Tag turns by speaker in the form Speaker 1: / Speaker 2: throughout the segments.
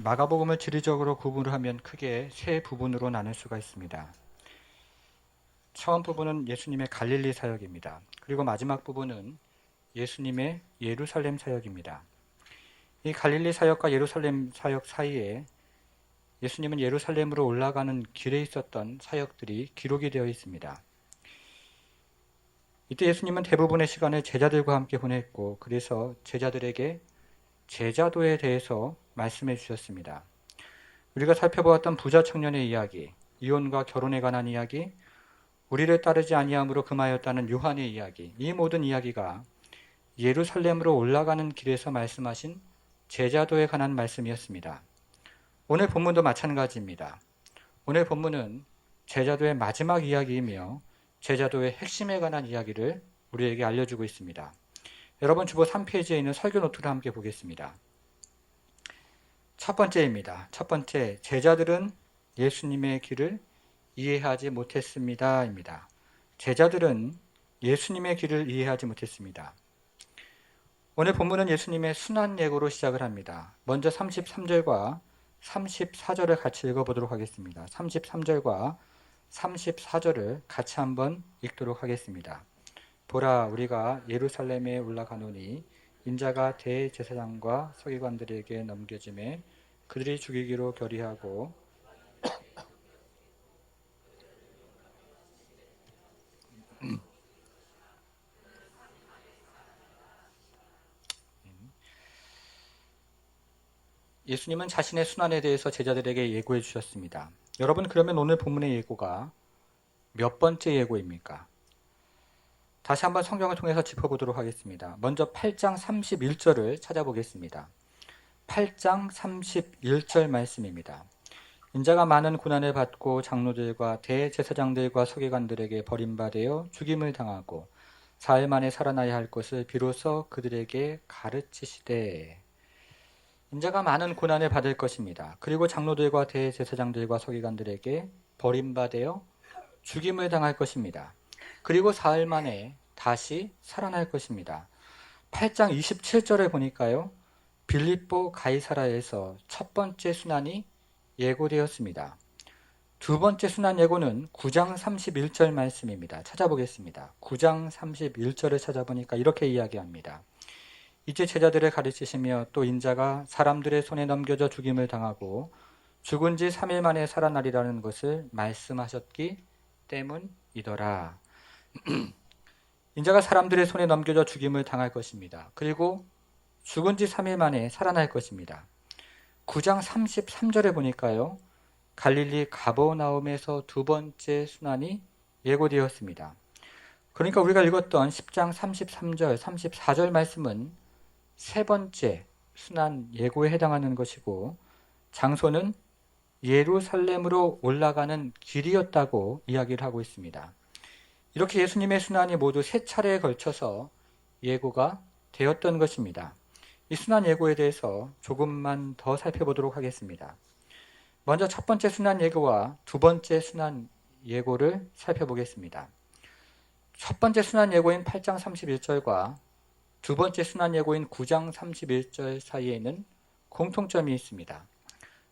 Speaker 1: 마가복음을 지리적으로 구분을 하면 크게 세 부분으로 나눌 수가 있습니다. 처음 부분은 예수님의 갈릴리 사역입니다. 그리고 마지막 부분은 예수님의 예루살렘 사역입니다. 이 갈릴리 사역과 예루살렘 사역 사이에 예수님은 예루살렘으로 올라가는 길에 있었던 사역들이 기록이 되어 있습니다. 이때 예수님은 대부분의 시간을 제자들과 함께 보냈고, 그래서 제자들에게 제자도에 대해서 말씀해 주셨습니다. 우리가 살펴보았던 부자 청년의 이야기, 이혼과 결혼에 관한 이야기, 우리를 따르지 아니함으로 금하였다는 요한의 이야기, 이 모든 이야기가 예루살렘으로 올라가는 길에서 말씀하신 제자도에 관한 말씀이었습니다. 오늘 본문도 마찬가지입니다. 오늘 본문은 제자도의 마지막 이야기이며 제자도의 핵심에 관한 이야기를 우리에게 알려주고 있습니다. 여러분 주보 3페이지에 있는 설교 노트를 함께 보겠습니다. 첫 번째입니다. 첫 번째, 제자들은 예수님의 길을 이해하지 못했습니다. 입니다. 제자들은 예수님의 길을 이해하지 못했습니다. 오늘 본문은 예수님의 순환 예고로 시작을 합니다. 먼저 33절과 34절을 같이 읽어보도록 하겠습니다. 33절과 34절을 같이 한번 읽도록 하겠습니다. 보라, 우리가 예루살렘에 올라가노니 인자가 대제사장과 서기관들에게 넘겨짐에 그들이 죽이기로 결의하고 예수님은 자신의 순환에 대해서 제자들에게 예고해 주셨습니다. 여러분, 그러면 오늘 본문의 예고가 몇 번째 예고입니까? 다시 한번 성경을 통해서 짚어보도록 하겠습니다. 먼저 8장 31절을 찾아보겠습니다. 8장 31절 말씀입니다. 인자가 많은 고난을 받고 장로들과 대제사장들과 서기관들에게 버림받아 죽임을 당하고 사흘 만에 살아나야 할 것을 비로소 그들에게 가르치시되, 인자가 많은 고난을 받을 것입니다. 그리고 장로들과 대제사장들과 서기관들에게 버림받아 죽임을 당할 것입니다. 그리고 사흘 만에 다시 살아날 것입니다. 8장 27절에 보니까요, 빌립보 가이사라에서 첫 번째 순환이 예고되었습니다. 두 번째 순환 예고는 9장 31절 말씀입니다. 찾아보겠습니다. 9장 31절을 찾아보니까 이렇게 이야기합니다. 이제 제자들을 가르치시며 또 인자가 사람들의 손에 넘겨져 죽임을 당하고 죽은 지 3일 만에 살아나리라는 것을 말씀하셨기 때문이더라. 인자가 사람들의 손에 넘겨져 죽임을 당할 것입니다. 그리고 죽은 지 3일 만에 살아날 것입니다. 9장 33절에 보니까요, 갈릴리 가버나움에서 두 번째 순환이 예고되었습니다. 그러니까 우리가 읽었던 10장 33절, 34절 말씀은 세 번째 순환 예고에 해당하는 것이고, 장소는 예루살렘으로 올라가는 길이었다고 이야기를 하고 있습니다. 이렇게 예수님의 순환이 모두 세 차례에 걸쳐서 예고가 되었던 것입니다. 이 순환 예고에 대해서 조금만 더 살펴보도록 하겠습니다. 먼저 첫 번째 순환 예고와 두 번째 순환 예고를 살펴보겠습니다. 첫 번째 순환 예고인 8장 31절과 두 번째 순환 예고인 9장 31절 사이에는 공통점이 있습니다.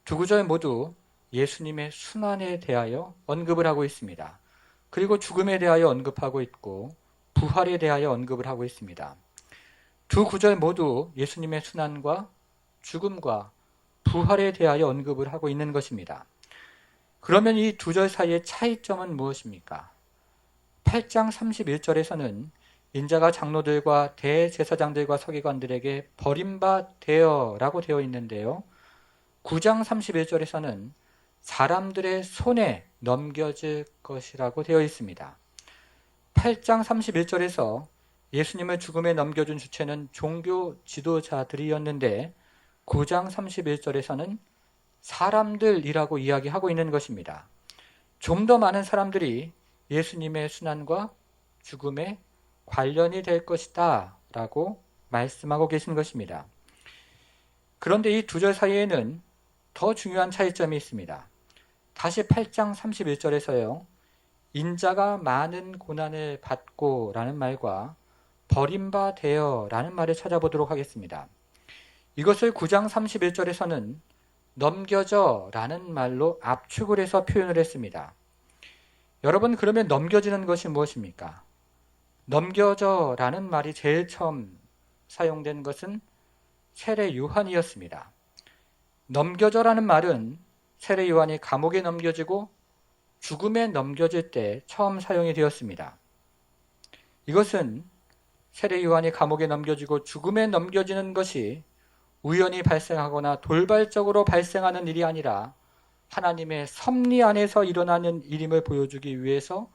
Speaker 1: 두 구절 모두 예수님의 순환에 대하여 언급을 하고 있습니다. 그리고 죽음에 대하여 언급하고 있고 부활에 대하여 언급을 하고 있습니다. 두 구절 모두 예수님의 순환과 죽음과 부활에 대하여 언급을 하고 있는 것입니다. 그러면 이 두 절 사이의 차이점은 무엇입니까? 8장 31절에서는 인자가 장로들과 대제사장들과 서기관들에게 버림받되어 라고 되어 있는데요, 9장 31절에서는 사람들의 손에 넘겨질 것이라고 되어 있습니다. 8장 31절에서 예수님을 죽음에 넘겨준 주체는 종교 지도자들이었는데 9장 31절에서는 사람들이라고 이야기하고 있는 것입니다. 좀 더 많은 사람들이 예수님의 순환과 죽음에 관련이 될 것이다 라고 말씀하고 계신 것입니다. 그런데 이 두 절 사이에는 더 중요한 차이점이 있습니다. 다시 8장 31절에서요, 인자가 많은 고난을 받고 라는 말과 버림받되어 라는 말을 찾아보도록 하겠습니다. 이것을 9장 31절에서는 넘겨져 라는 말로 압축을 해서 표현을 했습니다. 여러분, 그러면 넘겨지는 것이 무엇입니까? 넘겨져 라는 말이 제일 처음 사용된 것은 세례 요한이었습니다. 넘겨져 라는 말은 세례 요한이 감옥에 넘겨지고 죽음에 넘겨질 때 처음 사용이 되었습니다. 이것은 세례 요한이 감옥에 넘겨지고 죽음에 넘겨지는 것이 우연히 발생하거나 돌발적으로 발생하는 일이 아니라 하나님의 섭리 안에서 일어나는 일임을 보여주기 위해서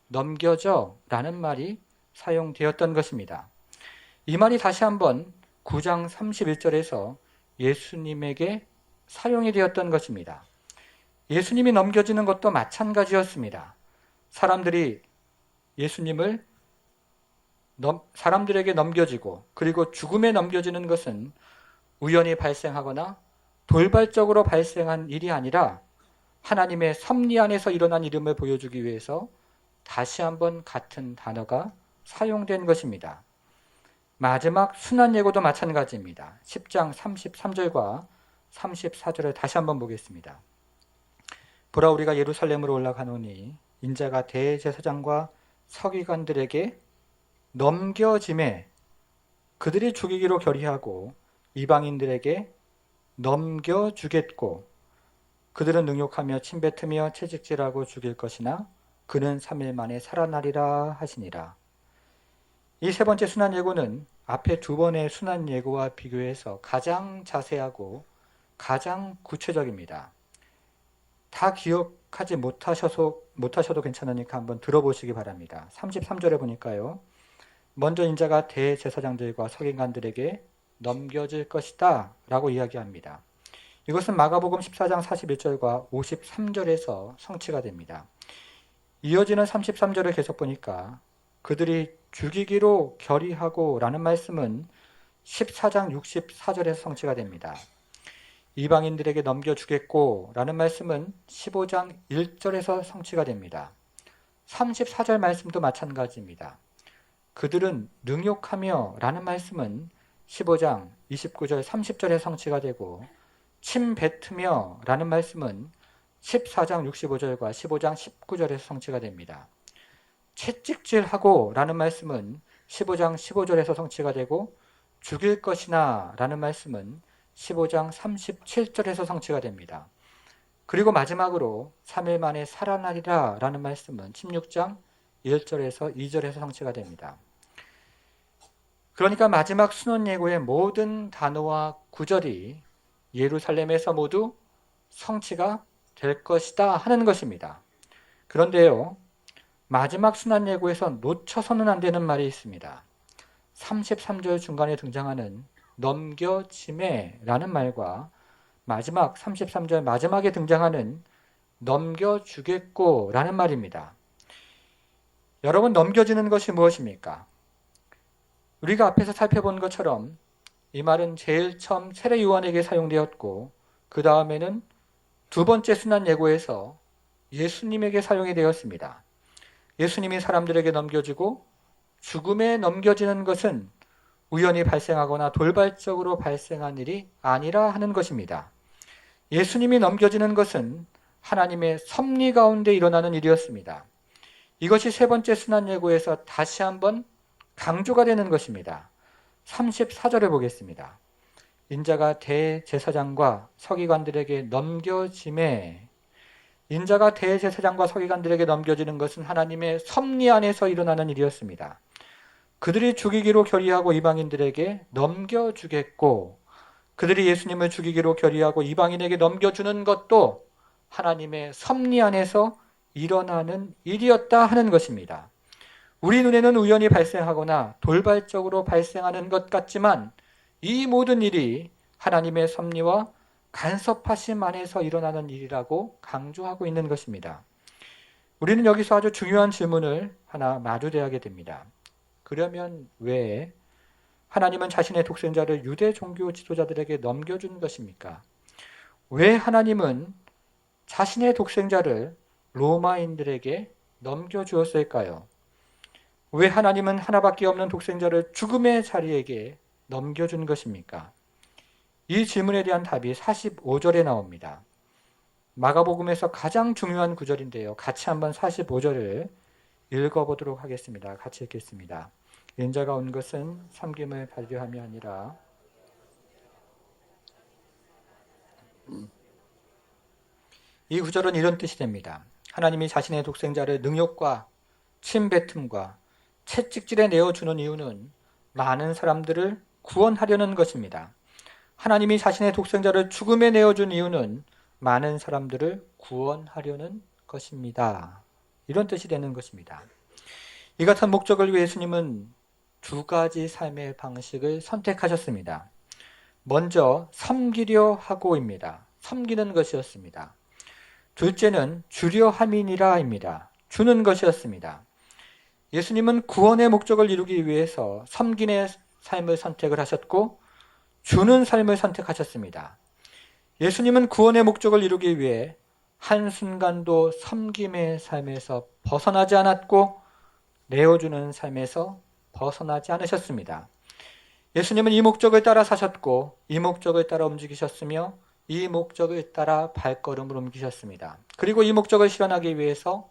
Speaker 1: 넘겨져 라는 말이 사용되었던 것입니다. 이 말이 다시 한번 9장 31절에서 예수님에게 사용이 되었던 것입니다. 예수님이 넘겨지는 것도 마찬가지였습니다. 사람들이 예수님을 사람들에게 넘겨지고 그리고 죽음에 넘겨지는 것은 우연히 발생하거나 돌발적으로 발생한 일이 아니라 하나님의 섭리 안에서 일어난 일임을 보여주기 위해서 다시 한번 같은 단어가 사용된 것입니다. 마지막 순환 예고도 마찬가지입니다. 10장 33절과 34절을 다시 한번 보겠습니다. 보라, 우리가 예루살렘으로 올라가노니 인자가 대제사장과 서기관들에게 넘겨짐에 그들이 죽이기로 결의하고 이방인들에게 넘겨주겠고 그들은 능욕하며 침뱉으며 채찍질하고 죽일 것이나 그는 3일 만에 살아나리라 하시니라. 이 세 번째 순환 예고는 앞에 두 번의 순환 예고와 비교해서 가장 자세하고 가장 구체적입니다. 다 기억하지 못하셔도 괜찮으니까 한번 들어보시기 바랍니다. 33절에 보니까요. 먼저 인자가 대제사장들과 서기관들에게 넘겨질 것이다 라고 이야기합니다. 이것은 마가복음 14장 41절과 53절에서 성취가 됩니다. 이어지는 33절을 계속 보니까 그들이 죽이기로 결의하고 라는 말씀은 14장 64절에서 성취가 됩니다. 이방인들에게 넘겨주겠고 라는 말씀은 15장 1절에서 성취가 됩니다. 34절 말씀도 마찬가지입니다. 그들은 능욕하며 라는 말씀은 15장 29절 30절에 성취가 되고 침 뱉으며 라는 말씀은 14장 65절과 15장 19절에서 성취가 됩니다. 채찍질하고 라는 말씀은 15장 15절에서 성취가 되고 죽일 것이나 라는 말씀은 15장 37절에서 성취가 됩니다. 그리고 마지막으로 3일 만에 살아나리라 라는 말씀은 16장 1절에서 2절에서 성취가 됩니다. 그러니까 마지막 순원 예고의 모든 단어와 구절이 예루살렘에서 모두 성취가 될 것이다 하는 것입니다. 그런데요, 마지막 순환 예고에서 놓쳐서는 안 되는 말이 있습니다. 33절 중간에 등장하는 넘겨짐에 라는 말과 마지막 33절 마지막에 등장하는 넘겨주겠고 라는 말입니다. 여러분, 넘겨지는 것이 무엇입니까? 우리가 앞에서 살펴본 것처럼 이 말은 제일 처음 세례 요한에게 사용되었고 그 다음에는 두 번째 순환 예고에서 예수님에게 사용이 되었습니다. 예수님이 사람들에게 넘겨지고 죽음에 넘겨지는 것은 우연히 발생하거나 돌발적으로 발생한 일이 아니라 하는 것입니다. 예수님이 넘겨지는 것은 하나님의 섭리 가운데 일어나는 일이었습니다. 이것이 세 번째 순환 예고에서 다시 한번 강조가 되는 것입니다. 34절을 보겠습니다. 인자가 대제사장과 서기관들에게 넘겨짐에 인자가 대제사장과 서기관들에게 넘겨지는 것은 하나님의 섭리 안에서 일어나는 일이었습니다. 그들이 죽이기로 결의하고 이방인들에게 넘겨주겠고 그들이 예수님을 죽이기로 결의하고 이방인에게 넘겨주는 것도 하나님의 섭리 안에서 일어나는 일이었다 하는 것입니다. 우리 눈에는 우연히 발생하거나 돌발적으로 발생하는 것 같지만 이 모든 일이 하나님의 섭리와 간섭하심 안에서 일어나는 일이라고 강조하고 있는 것입니다. 우리는 여기서 아주 중요한 질문을 하나 마주대하게 됩니다. 그러면 왜 하나님은 자신의 독생자를 유대 종교 지도자들에게 넘겨준 것입니까? 왜 하나님은 자신의 독생자를 로마인들에게 넘겨주었을까요? 왜 하나님은 하나밖에 없는 독생자를 죽음의 자리에게 넘겨준 것입니까? 이 질문에 대한 답이 45절에 나옵니다. 마가복음에서 가장 중요한 구절인데요. 같이 한번 45절을 읽어보도록 하겠습니다. 같이 읽겠습니다. 인자가 온 것은 섬김을 받으려 함이 아니라 이 구절은 이런 뜻이 됩니다. 하나님이 자신의 독생자를 능욕과 침뱉음과 채찍질에 내어주는 이유는 많은 사람들을 구원하려는 것입니다. 하나님이 자신의 독생자를 죽음에 내어준 이유는 많은 사람들을 구원하려는 것입니다. 이런 뜻이 되는 것입니다. 이 같은 목적을 위해 예수님은 두 가지 삶의 방식을 선택하셨습니다. 먼저 섬기려 하고입니다. 섬기는 것이었습니다. 둘째는 주려 함이니라입니다. 주는 것이었습니다. 예수님은 구원의 목적을 이루기 위해서 섬김의 삶을 선택을 하셨고 주는 삶을 선택하셨습니다. 예수님은 구원의 목적을 이루기 위해 한순간도 섬김의 삶에서 벗어나지 않았고 내어주는 삶에서 벗어나지 않으셨습니다. 예수님은 이 목적을 따라 사셨고 이 목적을 따라 움직이셨으며 이 목적을 따라 발걸음을 옮기셨습니다. 그리고 이 목적을 실현하기 위해서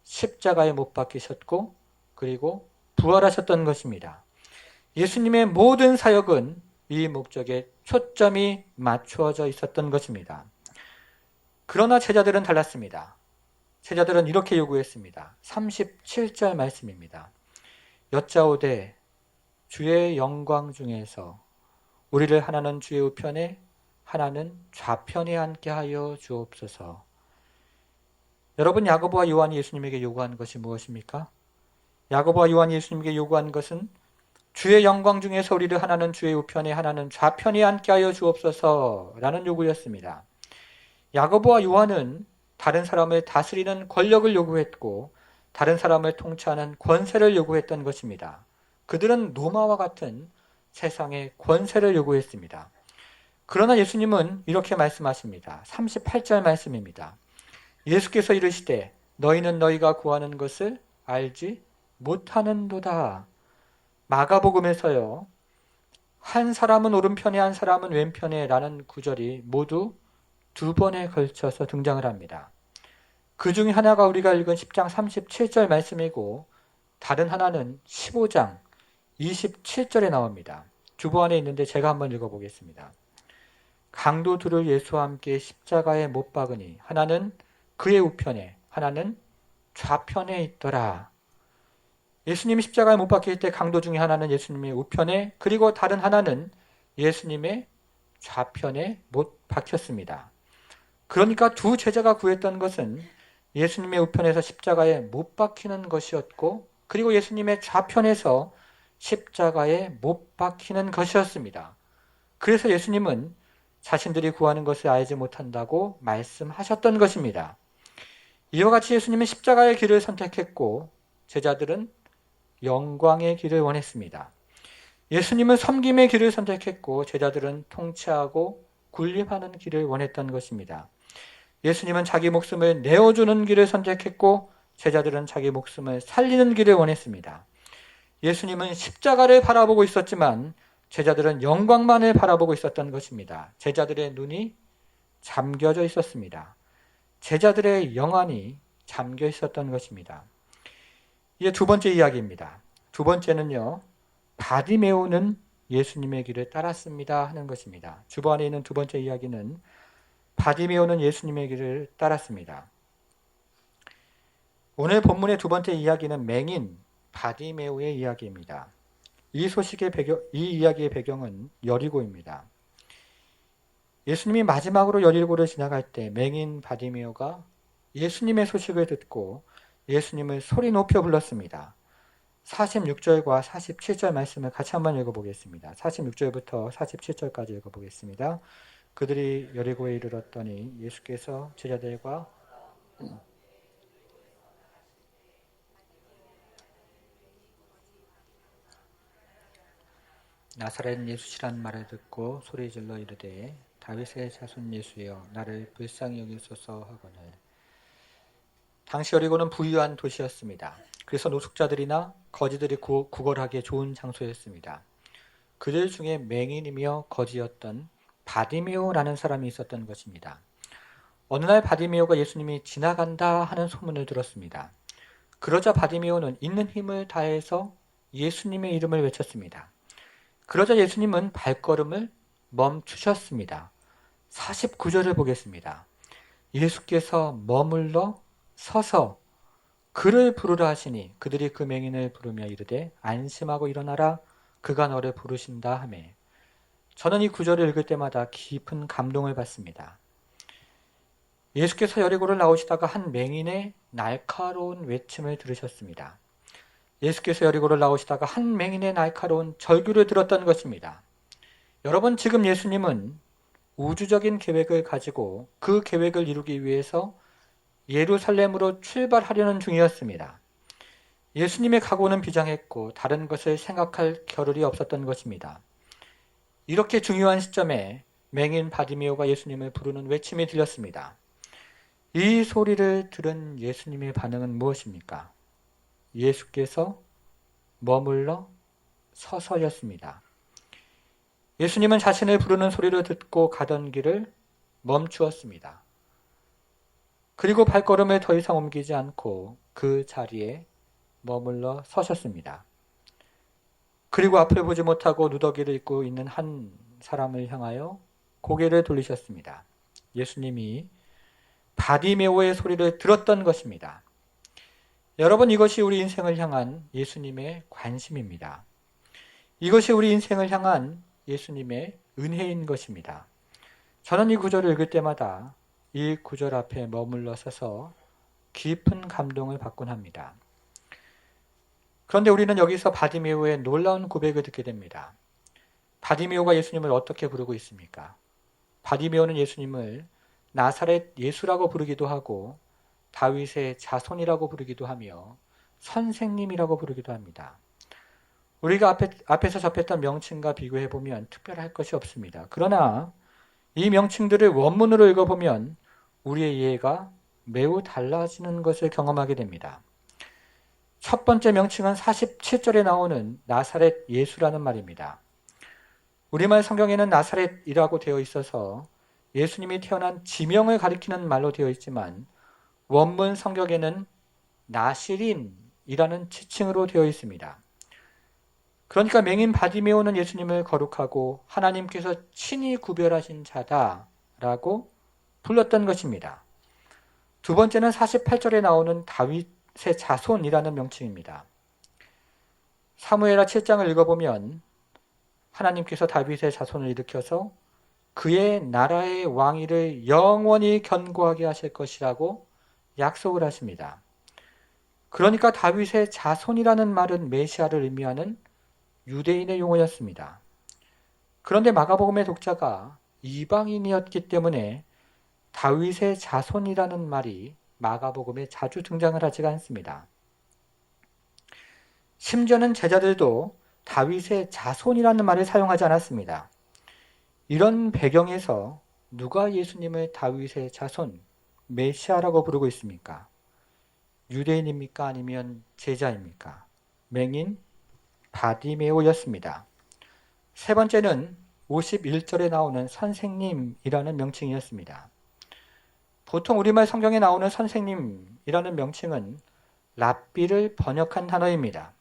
Speaker 1: 십자가에 못 박히셨고 그리고 부활하셨던 것입니다. 예수님의 모든 사역은 이 목적에 초점이 맞추어져 있었던 것입니다. 그러나 제자들은 달랐습니다. 제자들은 이렇게 요구했습니다. 37절 말씀입니다. 여짜오되 주의 영광 중에서 우리를 하나는 주의 우편에 하나는 좌편에 앉게 하여 주옵소서. 여러분, 야고보와 요한이 예수님에게 요구한 것이 무엇입니까? 야고보와 요한이 예수님에게 요구한 것은 주의 영광 중에서 우리를 하나는 주의 우편에 하나는 좌편에 앉게 하여 주옵소서라는 요구였습니다. 야고보와 요한은 다른 사람을 다스리는 권력을 요구했고 다른 사람을 통치하는 권세를 요구했던 것입니다. 그들은 로마와 같은 세상의 권세를 요구했습니다. 그러나 예수님은 이렇게 말씀하십니다. 38절 말씀입니다. 예수께서 이르시되 너희는 너희가 구하는 것을 알지 못하는도다. 마가복음에서요. 한 사람은 오른편에 한 사람은 왼편에 라는 구절이 모두 두 번에 걸쳐서 등장을 합니다. 그 중에 하나가 우리가 읽은 10장 37절 말씀이고 다른 하나는 15장 27절에 나옵니다. 주보 안에 있는데 제가 한번 읽어보겠습니다. 강도 둘을 예수와 함께 십자가에 못 박으니 하나는 그의 우편에 하나는 좌편에 있더라. 예수님이 십자가에 못 박힐 때 강도 중에 하나는 예수님의 우편에 그리고 다른 하나는 예수님의 좌편에 못 박혔습니다. 그러니까 두 제자가 구했던 것은 예수님의 우편에서 십자가에 못 박히는 것이었고 그리고 예수님의 좌편에서 십자가에 못 박히는 것이었습니다. 그래서 예수님은 자신들이 구하는 것을 알지 못한다고 말씀하셨던 것입니다. 이와 같이 예수님은 십자가의 길을 선택했고 제자들은 영광의 길을 원했습니다. 예수님은 섬김의 길을 선택했고 제자들은 통치하고 군림하는 길을 원했던 것입니다. 예수님은 자기 목숨을 내어주는 길을 선택했고 제자들은 자기 목숨을 살리는 길을 원했습니다. 예수님은 십자가를 바라보고 있었지만 제자들은 영광만을 바라보고 있었던 것입니다. 제자들의 눈이 잠겨져 있었습니다. 제자들의 영안이 잠겨 있었던 것입니다. 이제 두 번째 이야기입니다. 두 번째는요. 바디메오는 예수님의 길을 따랐습니다 하는 것입니다. 주보 안에 있는 두 번째 이야기는 바디메오는 예수님의 길을 따랐습니다. 오늘 본문의 두 번째 이야기는 맹인 바디메오의 이야기입니다. 이 이야기의 배경은 여리고입니다. 예수님이 마지막으로 여리고를 지나갈 때 맹인 바디메오가 예수님의 소식을 듣고 예수님을 소리 높여 불렀습니다. 46절과 47절 말씀을 같이 한번 읽어보겠습니다. 46절부터 47절까지 읽어보겠습니다. 그들이 여리고에 이르렀더니 예수께서 제자들과 나사렛 예수시란 말을 듣고 소리질러 이르되 다윗의 자손 예수여 나를 불쌍히 여기소서 하거늘. 당시 여리고는 부유한 도시였습니다. 그래서 노숙자들이나 거지들이 구걸하기에 좋은 장소였습니다. 그들 중에 맹인이며 거지였던 바디메오라는 사람이 있었던 것입니다. 어느 날 바디메오가 예수님이 지나간다 하는 소문을 들었습니다. 그러자 바디메오는 있는 힘을 다해서 예수님의 이름을 외쳤습니다. 그러자 예수님은 발걸음을 멈추셨습니다. 49절을 보겠습니다. 예수께서 머물러 서서 그를 부르라 하시니 그들이 그 맹인을 부르며 이르되 안심하고 일어나라 그가 너를 부르신다 하매. 저는 이 구절을 읽을 때마다 깊은 감동을 받습니다. 예수께서 여리고를 나오시다가 한 맹인의 날카로운 외침을 들으셨습니다. 예수께서 여리고를 나오시다가 한 맹인의 날카로운 절규를 들었던 것입니다. 여러분, 지금 예수님은 우주적인 계획을 가지고 그 계획을 이루기 위해서 예루살렘으로 출발하려는 중이었습니다. 예수님의 각오는 비장했고 다른 것을 생각할 겨를이 없었던 것입니다. 이렇게 중요한 시점에 맹인 바디메오가 예수님을 부르는 외침이 들렸습니다. 이 소리를 들은 예수님의 반응은 무엇입니까? 예수께서 머물러 서서였습니다. 예수님은 자신을 부르는 소리를 듣고 가던 길을 멈추었습니다. 그리고 발걸음을 더 이상 옮기지 않고 그 자리에 머물러 서셨습니다. 그리고 앞을 보지 못하고 누더기를 입고 있는 한 사람을 향하여 고개를 돌리셨습니다. 예수님이 바디메오의 소리를 들었던 것입니다. 여러분, 이것이 우리 인생을 향한 예수님의 관심입니다. 이것이 우리 인생을 향한 예수님의 은혜인 것입니다. 저는 이 구절을 읽을 때마다 이 구절 앞에 머물러 서서 깊은 감동을 받곤 합니다. 그런데 우리는 여기서 바디메오의 놀라운 고백을 듣게 됩니다. 바디메오가 예수님을 어떻게 부르고 있습니까? 바디메오는 예수님을 나사렛 예수라고 부르기도 하고 다윗의 자손이라고 부르기도 하며 선생님이라고 부르기도 합니다. 우리가 앞에서 접했던 명칭과 비교해보면 특별할 것이 없습니다. 그러나 이 명칭들을 원문으로 읽어보면 우리의 이해가 매우 달라지는 것을 경험하게 됩니다. 첫 번째 명칭은 47절에 나오는 나사렛 예수라는 말입니다. 우리말 성경에는 나사렛이라고 되어 있어서 예수님이 태어난 지명을 가리키는 말로 되어 있지만 원문 성경에는 나시린이라는 지칭으로 되어 있습니다. 그러니까 맹인 바디메오는 예수님을 거룩하고 하나님께서 친히 구별하신 자다라고 불렀던 것입니다. 두 번째는 48절에 나오는 다윗의 자손이라는 명칭입니다. 사무엘하 7장을 읽어보면 하나님께서 다윗의 자손을 일으켜서 그의 나라의 왕위를 영원히 견고하게 하실 것이라고 약속을 하십니다. 그러니까 다윗의 자손이라는 말은 메시아를 의미하는 유대인의 용어였습니다. 그런데 마가복음의 독자가 이방인이었기 때문에 다윗의 자손이라는 말이 마가복음에 자주 등장을 하지가 않습니다. 심지어는 제자들도 다윗의 자손이라는 말을 사용하지 않았습니다. 이런 배경에서 누가 예수님을 다윗의 자손, 메시아라고 부르고 있습니까? 유대인입니까? 아니면 제자입니까? 맹인 바디메오였습니다. 세 번째는 51절에 나오는 선생님이라는 명칭이었습니다. 보통 우리말 성경에 나오는 선생님이라는 명칭은 랍비를 번역한 단어입니다.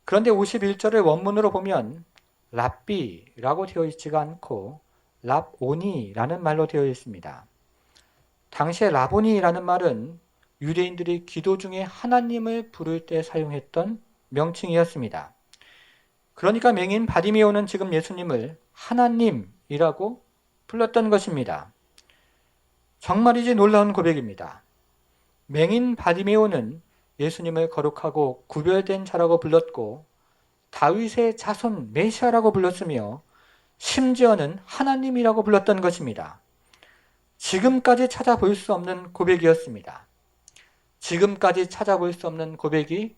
Speaker 1: 그런데 51절을 원문으로 보면 랍비라고 되어 있지가 않고 랍오니라는 말로 되어 있습니다. 당시에 라보니라는 말은 유대인들이 기도 중에 하나님을 부를 때 사용했던 명칭이었습니다. 그러니까 맹인 바디메오는 지금 예수님을 하나님이라고 불렀던 것입니다. 정말이지 놀라운 고백입니다. 맹인 바디메오는 예수님을 거룩하고 구별된 자라고 불렀고 다윗의 자손 메시아라고 불렀으며 심지어는 하나님이라고 불렀던 것입니다. 지금까지 찾아볼 수 없는 고백이었습니다. 지금까지 찾아볼 수 없는 고백이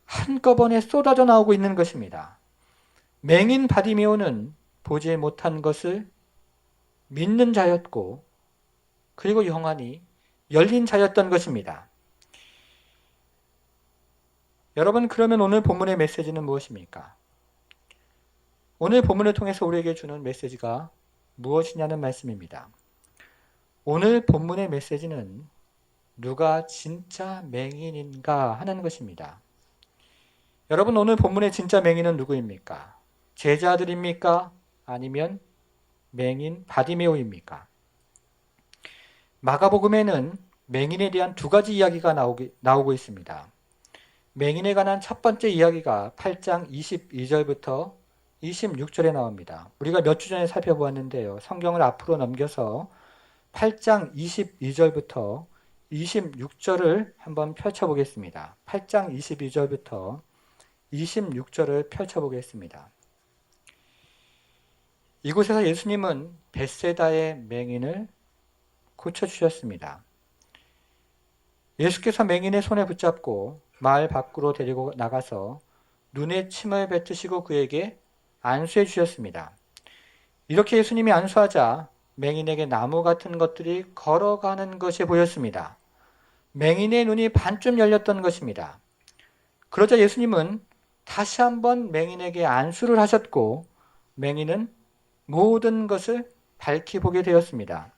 Speaker 1: 한꺼번에 쏟아져 나오고 있는 것입니다. 맹인 바디메오는 보지 못한 것을 믿는 자였고 그리고 영안이 열린 자였던 것입니다. 여러분, 그러면 오늘 본문의 메시지는 무엇입니까? 오늘 본문을 통해서 우리에게 주는 메시지가 무엇이냐는 말씀입니다. 오늘 본문의 메시지는 누가 진짜 맹인인가 하는 것입니다. 여러분, 오늘 본문의 진짜 맹인은 누구입니까? 제자들입니까? 아니면 맹인 바디메오입니까? 마가복음에는 맹인에 대한 두 가지 이야기가 나오고 있습니다. 맹인에 관한 첫 번째 이야기가 8장 22절부터 26절에 나옵니다. 우리가 몇 주 전에 살펴보았는데요. 성경을 앞으로 넘겨서 8장 22절부터 26절을 한번 펼쳐보겠습니다. 8장 22절부터 26절을 펼쳐보겠습니다. 이곳에서 예수님은 벳세다의 맹인을 고쳐주셨습니다. 예수께서 맹인의 손에 붙잡고 마을 밖으로 데리고 나가서 눈에 침을 뱉으시고 그에게 안수해 주셨습니다. 이렇게 예수님이 안수하자 맹인에게 나무 같은 것들이 걸어가는 것이 보였습니다. 맹인의 눈이 반쯤 열렸던 것입니다. 그러자 예수님은 다시 한번 맹인에게 안수를 하셨고 맹인은 모든 것을 밝히 보게 되었습니다.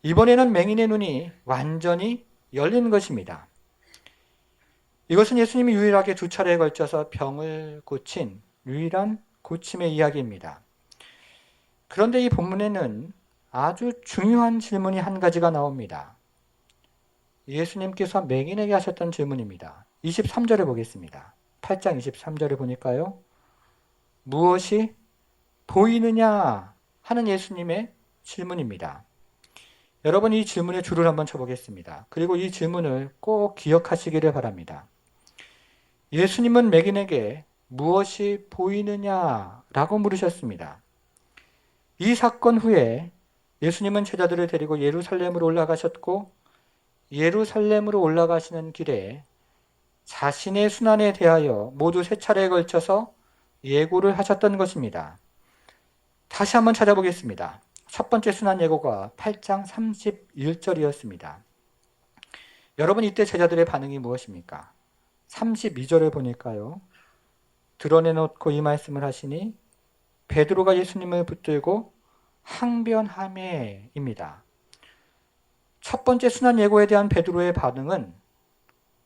Speaker 1: 이번에는 맹인의 눈이 완전히 열린 것입니다. 이것은 예수님이 유일하게 두 차례에 걸쳐서 병을 고친 유일한 고침의 이야기입니다. 그런데 이 본문에는 아주 중요한 질문이 한 가지가 나옵니다. 예수님께서 맹인에게 하셨던 질문입니다. 23절을 보겠습니다. 8장 23절을 보니까요. 무엇이 보이느냐 하는 예수님의 질문입니다. 여러분, 이 질문에 줄을 한번 쳐보겠습니다. 그리고 이 질문을 꼭 기억하시기를 바랍니다. 예수님은 맹인에게 무엇이 보이느냐라고 물으셨습니다. 이 사건 후에 예수님은 제자들을 데리고 예루살렘으로 올라가셨고 예루살렘으로 올라가시는 길에 자신의 순환에 대하여 모두 세 차례에 걸쳐서 예고를 하셨던 것입니다. 다시 한번 찾아보겠습니다. 첫 번째 순환 예고가 8장 31절이었습니다. 여러분, 이때 제자들의 반응이 무엇입니까? 32절을 보니까요. 드러내놓고 이 말씀을 하시니 베드로가 예수님을 붙들고 항변하매입니다. 첫 번째 순환 예고에 대한 베드로의 반응은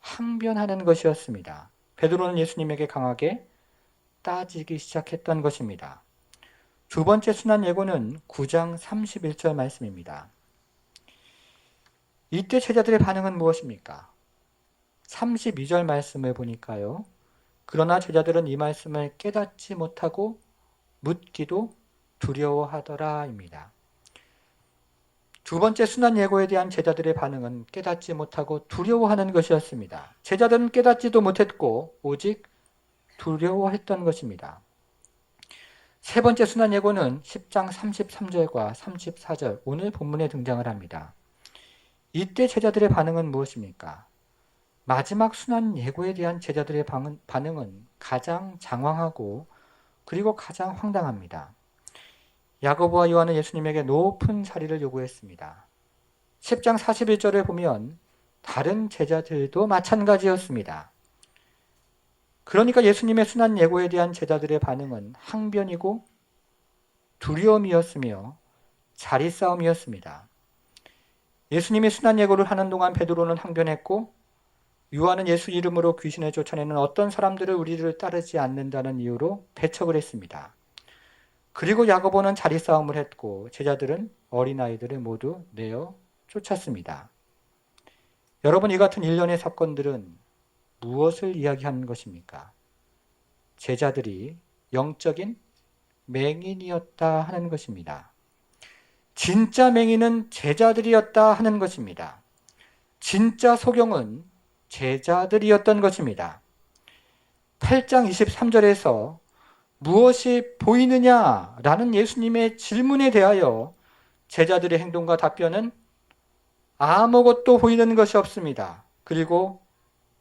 Speaker 1: 항변하는 것이었습니다. 베드로는 예수님에게 강하게 따지기 시작했던 것입니다. 두 번째 순환 예고는 9장 31절 말씀입니다. 이때 제자들의 반응은 무엇입니까? 32절 말씀을 보니까요. 그러나 제자들은 이 말씀을 깨닫지 못하고 묻기도 두려워하더라입니다. 두 번째 순환 예고에 대한 제자들의 반응은 깨닫지 못하고 두려워하는 것이었습니다. 제자들은 깨닫지도 못했고 오직 두려워했던 것입니다. 세 번째 순환 예고는 10장 33절과 34절 오늘 본문에 등장을 합니다. 이때 제자들의 반응은 무엇입니까? 마지막 순환 예고에 대한 제자들의 반응은 가장 장황하고 그리고 가장 황당합니다. 야고보와 요한은 예수님에게 높은 자리를 요구했습니다. 10장 41절을 보면 다른 제자들도 마찬가지였습니다. 그러니까 예수님의 순환 예고에 대한 제자들의 반응은 항변이고 두려움이었으며 자리싸움이었습니다. 예수님이 순환 예고를 하는 동안 베드로는 항변했고 요한은 예수 이름으로 귀신을 쫓아내는 어떤 사람들을 우리를 따르지 않는다는 이유로 배척을 했습니다. 그리고 야고보는 자리싸움을 했고 제자들은 어린아이들을 모두 내어 쫓았습니다. 여러분, 이 같은 일련의 사건들은 무엇을 이야기하는 것입니까? 제자들이 영적인 맹인이었다 하는 것입니다. 진짜 맹인은 제자들이었다 하는 것입니다. 진짜 소경은 제자들이었던 것입니다. 8장 23절에서 무엇이 보이느냐라는 예수님의 질문에 대하여 제자들의 행동과 답변은 아무것도 보이는 것이 없습니다. 그리고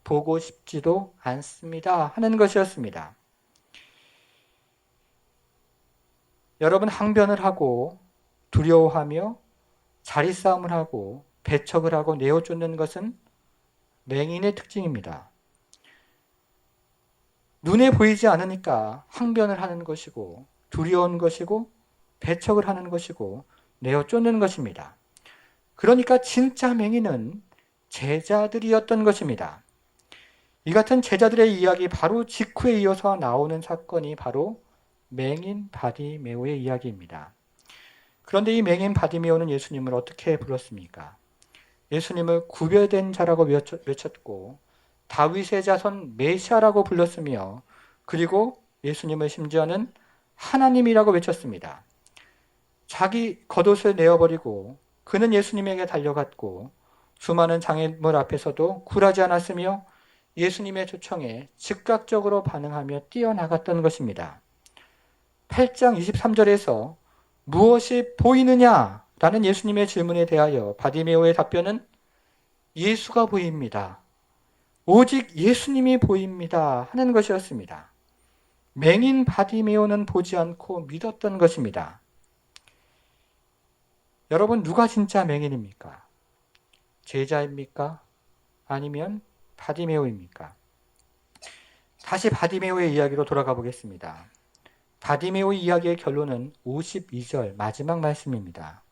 Speaker 1: 보고 싶지도 않습니다 하는 것이었습니다. 여러분, 항변을 하고 두려워하며 자리싸움을 하고 배척을 하고 내어쫓는 것은 맹인의 특징입니다. 눈에 보이지 않으니까 항변을 하는 것이고 두려운 것이고 배척을 하는 것이고 내어 쫓는 것입니다. 그러니까 진짜 맹인은 제자들이었던 것입니다. 이 같은 제자들의 이야기 바로 직후에 이어서 나오는 사건이 바로 맹인 바디메오의 이야기입니다. 그런데 이 맹인 바디메오는 예수님을 어떻게 불렀습니까? 예수님을 구별된 자라고 외쳤고 다윗의 자손 메시아라고 불렀으며 그리고 예수님을 심지어는 하나님이라고 외쳤습니다. 자기 겉옷을 내어버리고 그는 예수님에게 달려갔고 수많은 장애물 앞에서도 굴하지 않았으며 예수님의 초청에 즉각적으로 반응하며 뛰어나갔던 것입니다. 8장 23절에서 무엇이 보이느냐? 라는 예수님의 질문에 대하여 바디메오의 답변은 예수가 보입니다. 오직 예수님이 보입니다. 하는 것이었습니다. 맹인 바디메오는 보지 않고 믿었던 것입니다. 여러분, 누가 진짜 맹인입니까? 제자입니까? 아니면 바디메오입니까? 다시 바디메오의 이야기로 돌아가 보겠습니다. 바디메오 이야기의 결론은 52절 마지막 말씀입니다.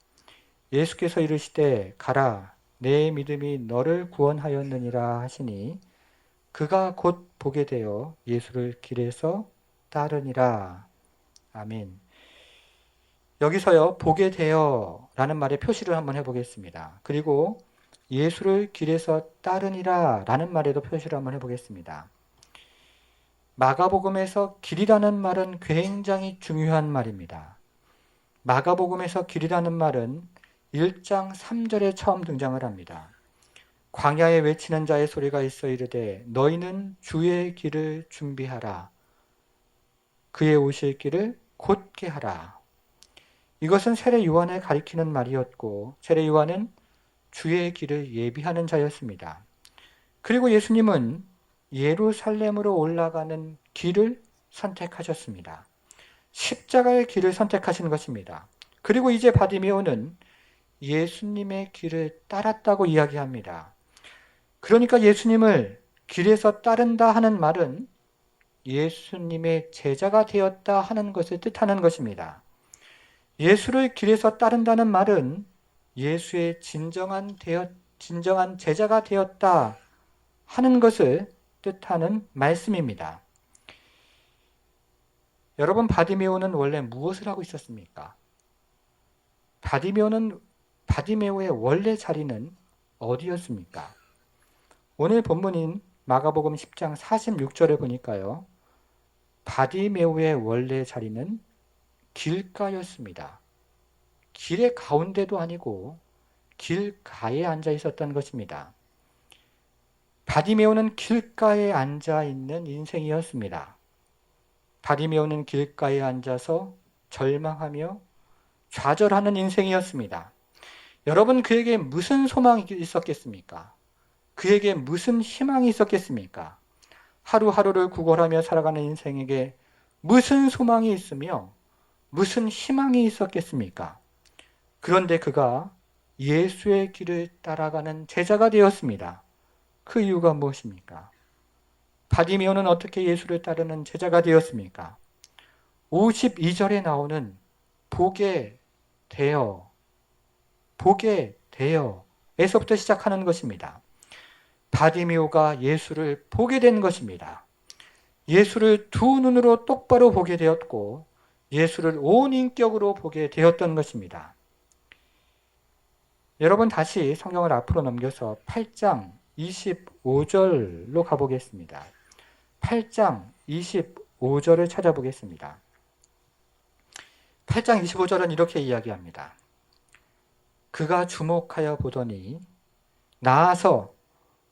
Speaker 1: 예수께서 이르시되 가라 내 믿음이 너를 구원하였느니라 하시니 그가 곧 보게 되어 예수를 길에서 따르니라. 아멘. 여기서요 보게 되어 라는 말의 표시를 한번 해보겠습니다. 그리고 예수를 길에서 따르니라 라는 말에도 표시를 한번 해보겠습니다. 마가복음에서 길이라는 말은 굉장히 중요한 말입니다. 마가복음에서 길이라는 말은 1장 3절에 처음 등장을 합니다. 광야에 외치는 자의 소리가 있어 이르되 너희는 주의 길을 준비하라. 그의 오실 길을 곧게 하라. 이것은 세례 요한을 가리키는 말이었고 세례 요한은 주의 길을 예비하는 자였습니다. 그리고 예수님은 예루살렘으로 올라가는 길을 선택하셨습니다. 십자가의 길을 선택하신 것입니다. 그리고 이제 바디메오는 예수님의 길을 따랐다고 이야기합니다. 그러니까 예수님을 길에서 따른다 하는 말은 예수님의 제자가 되었다 하는 것을 뜻하는 것입니다. 예수를 길에서 따른다는 말은 예수의 진정한 제자가 되었다 하는 것을 뜻하는 말씀입니다. 여러분, 바디메오는 원래 무엇을 하고 있었습니까? 바디메오의 원래 자리는 어디였습니까? 오늘 본문인 마가복음 10장 46절에 보니까요. 바디메오의 원래 자리는 길가였습니다. 길의 가운데도 아니고 길가에 앉아 있었던 것입니다. 바디메오는 길가에 앉아 있는 인생이었습니다. 바디메오는 길가에 앉아서 절망하며 좌절하는 인생이었습니다. 여러분, 그에게 무슨 소망이 있었겠습니까? 그에게 무슨 희망이 있었겠습니까? 하루하루를 구걸하며 살아가는 인생에게 무슨 소망이 있으며 무슨 희망이 있었겠습니까? 그런데 그가 예수의 길을 따라가는 제자가 되었습니다. 그 이유가 무엇입니까? 바디메오는 어떻게 예수를 따르는 제자가 되었습니까? 52절에 나오는 보게 되어 에서부터 시작하는 것입니다. 바디메오가 예수를 보게 된 것입니다. 예수를 두 눈으로 똑바로 보게 되었고 예수를 온 인격으로 보게 되었던 것입니다. 여러분, 다시 성경을 앞으로 넘겨서 8장 25절로 가보겠습니다. 8장 25절을 찾아보겠습니다. 8장 25절은 이렇게 이야기합니다. 그가 주목하여 보더니 나아서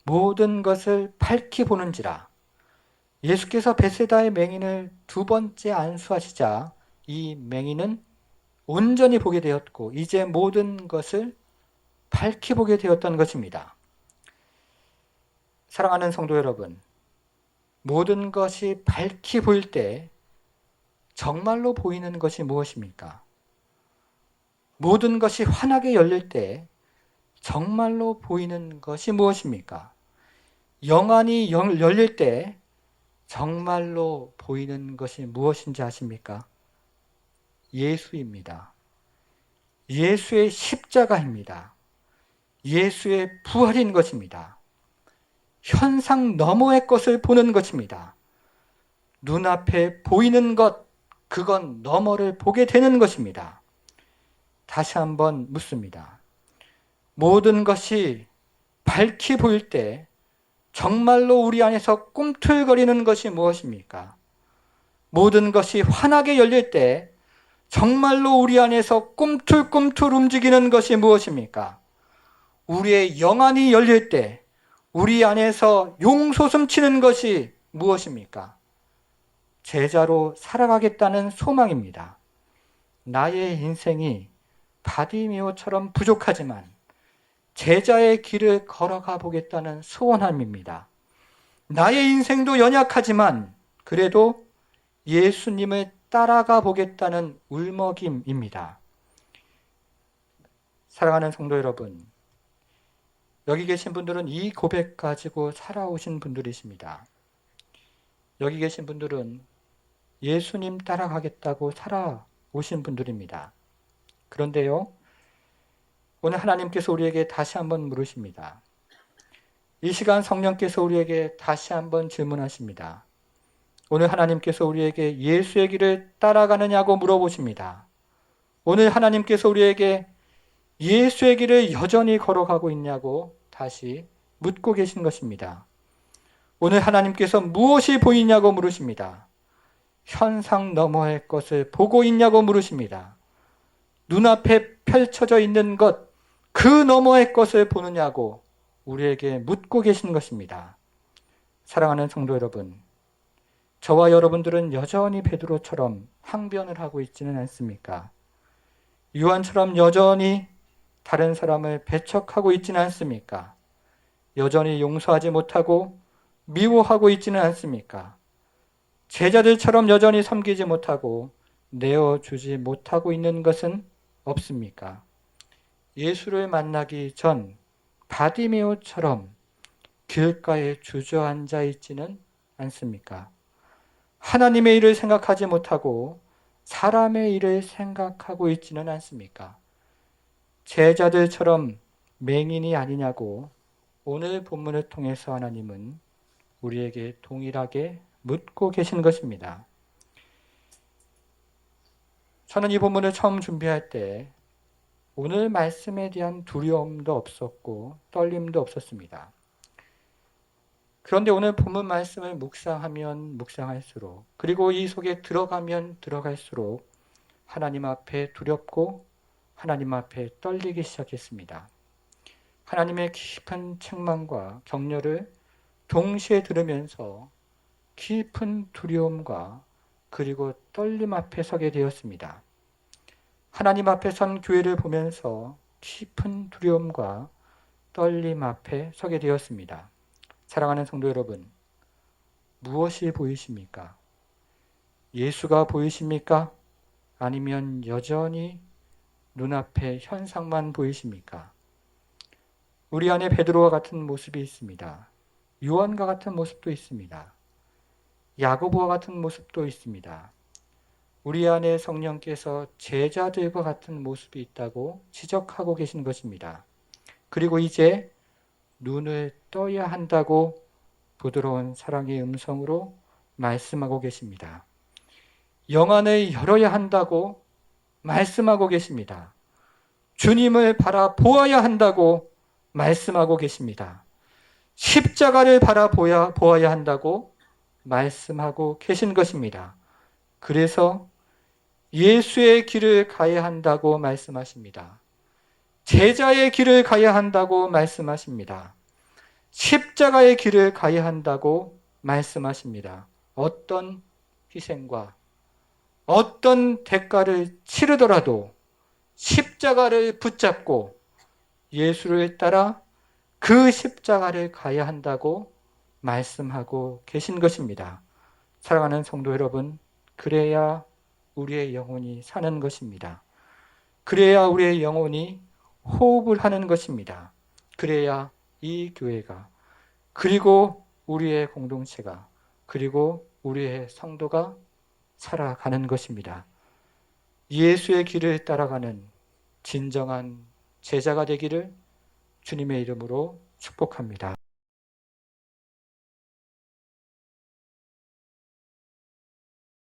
Speaker 1: 모든 것을 밝히 보는지라. 예수께서 벳세다의 맹인을 두 번째 안수하시자 이 맹인은 온전히 보게 되었고 이제 모든 것을 밝히 보게 되었던 것입니다. 사랑하는 성도 여러분, 모든 것이 밝히 보일 때 정말로 보이는 것이 무엇입니까? 모든 것이 환하게 열릴 때 정말로 보이는 것이 무엇입니까? 영안이 열릴 때 정말로 보이는 것이 무엇인지 아십니까? 예수입니다. 예수의 십자가입니다. 예수의 부활인 것입니다. 현상 너머의 것을 보는 것입니다. 눈앞에 보이는 것, 그건 너머를 보게 되는 것입니다. 다시 한번 묻습니다. 모든 것이 밝히 보일 때 정말로 우리 안에서 꿈틀거리는 것이 무엇입니까? 모든 것이 환하게 열릴 때 정말로 우리 안에서 꿈틀꿈틀 움직이는 것이 무엇입니까? 우리의 영안이 열릴 때 우리 안에서 용솟음 치는 것이 무엇입니까? 제자로 살아가겠다는 소망입니다. 나의 인생이 바디메오처럼 부족하지만 제자의 길을 걸어가 보겠다는 소원함입니다. 나의 인생도 연약하지만 그래도 예수님을 따라가 보겠다는 울먹임입니다. 사랑하는 성도 여러분, 여기 계신 분들은 이 고백 가지고 살아오신 분들이십니다. 여기 계신 분들은 예수님 따라가겠다고 살아오신 분들입니다. 그런데요, 오늘 하나님께서 우리에게 다시 한번 물으십니다. 이 시간 성령께서 우리에게 다시 한번 질문하십니다. 오늘 하나님께서 우리에게 예수의 길을 따라가느냐고 물어보십니다. 오늘 하나님께서 우리에게 예수의 길을 여전히 걸어가고 있냐고 다시 묻고 계신 것입니다. 오늘 하나님께서 무엇이 보이냐고 물으십니다. 현상 너머의 것을 보고 있냐고 물으십니다. 눈앞에 펼쳐져 있는 것, 그 너머의 것을 보느냐고 우리에게 묻고 계신 것입니다. 사랑하는 성도 여러분, 저와 여러분들은 여전히 베드로처럼 항변을 하고 있지는 않습니까? 요한처럼 여전히 다른 사람을 배척하고 있지는 않습니까? 여전히 용서하지 못하고 미워하고 있지는 않습니까? 제자들처럼 여전히 섬기지 못하고 내어주지 못하고 있는 것은 없습니까? 예수를 만나기 전 바디메오처럼 길가에 주저앉아 있지는 않습니까? 하나님의 일을 생각하지 못하고 사람의 일을 생각하고 있지는 않습니까? 제자들처럼 맹인이 아니냐고 오늘 본문을 통해서 하나님은 우리에게 동일하게 묻고 계신 것입니다. 저는 이 본문을 처음 준비할 때 오늘 말씀에 대한 두려움도 없었고 떨림도 없었습니다. 그런데 오늘 본문 말씀을 묵상하면 묵상할수록, 그리고 이 속에 들어가면 들어갈수록 하나님 앞에 두렵고 하나님 앞에 떨리기 시작했습니다. 하나님의 깊은 책망과 격려를 동시에 들으면서 깊은 두려움과 그리고 떨림 앞에 서게 되었습니다. 하나님 앞에 선 교회를 보면서 깊은 두려움과 떨림 앞에 서게 되었습니다. 사랑하는 성도 여러분, 무엇이 보이십니까? 예수가 보이십니까? 아니면 여전히 눈앞에 현상만 보이십니까? 우리 안에 베드로와 같은 모습이 있습니다. 요한과 같은 모습도 있습니다. 야고보와 같은 모습도 있습니다. 우리 안에 성령께서 제자들과 같은 모습이 있다고 지적하고 계신 것입니다. 그리고 이제 눈을 떠야 한다고 부드러운 사랑의 음성으로 말씀하고 계십니다. 영안을 열어야 한다고 말씀하고 계십니다. 주님을 바라보아야 한다고 말씀하고 계십니다. 십자가를 바라보아야 한다고 말씀하고 계신 것입니다. 그래서 예수의 길을 가야 한다고 말씀하십니다. 제자의 길을 가야 한다고 말씀하십니다. 십자가의 길을 가야 한다고 말씀하십니다. 어떤 희생과 어떤 대가를 치르더라도 십자가를 붙잡고 예수를 따라 그 십자가를 가야 한다고 말씀하고 계신 것입니다. 사랑하는 성도 여러분, 그래야 우리의 영혼이 사는 것입니다. 그래야 우리의 영혼이 호흡을 하는 것입니다. 그래야 이 교회가, 그리고 우리의 공동체가, 그리고 우리의 성도가 살아가는 것입니다. 예수의 길을 따라가는 진정한 제자가 되기를 주님의 이름으로 축복합니다.